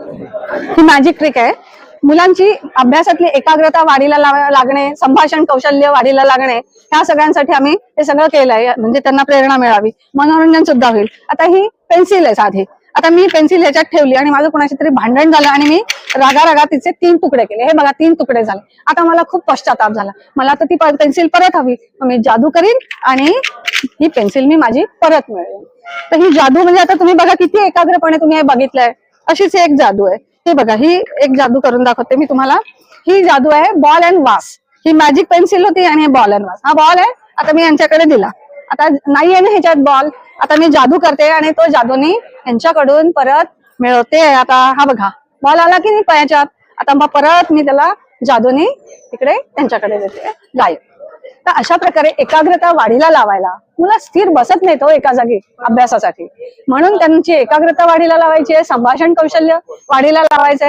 ही magic trick आहे. मुलांची अभ्यासातली एकाग्रता वाढीला लागणे, संभाषण कौशल्य वाढीला लागणे, ह्या सगळ्यांसाठी आम्ही हे सगळं केलंय. म्हणजे त्यांना प्रेरणा मिळावी, मनोरंजन सुद्धा होईल. आता ही पेन्सिल आहे साधी. आता मी पेन्सिल ह्याच्यात ठेवली आणि माझं कोणाशी तरी भांडण झालं आणि मी रागा तिचे 3 तुकडे केले. हे बघा 3 तुकडे झाले. आता मला खूप पश्चाताप झाला. मला आता ती पेन्सिल परत हवी. मी जादू करीन आणि ही पेन्सिल मी माझी परत मिळेल. तर ही जादू म्हणजे आता तुम्ही बघा किती एकाग्रपणे तुम्ही हे बघितलंय. अशीच एक जादू आहे. हे बघा, ही एक जादू करून दाखवते मी तुम्हाला. ही जादू आहे बॉल अँड वास. ही मॅजिक पेन्सिल होती आणि हे बॉल अँड वास. हा बॉल आहे. आता मी यांच्याकडे दिला. आता नाहीये ना ह्याच्यात बॉल. आता मी जादू करते आणि तो जादूनी यांच्याकडून परत मिळवते. आता हा बघा बॉल आला की नाही पायाच्यात. आता मग परत मी त्याला जादूनी तिकडे त्यांच्याकडे देते. गायब. तर अशा प्रकारे एकाग्रता वाढीला लावायला, मुलं स्थिर बसत नाही तो एका जागी अभ्यासासाठी, म्हणून त्यांची एकाग्रता वाढीला लावायची आहे, संभाषण कौशल्य वाढीला लावायचंय.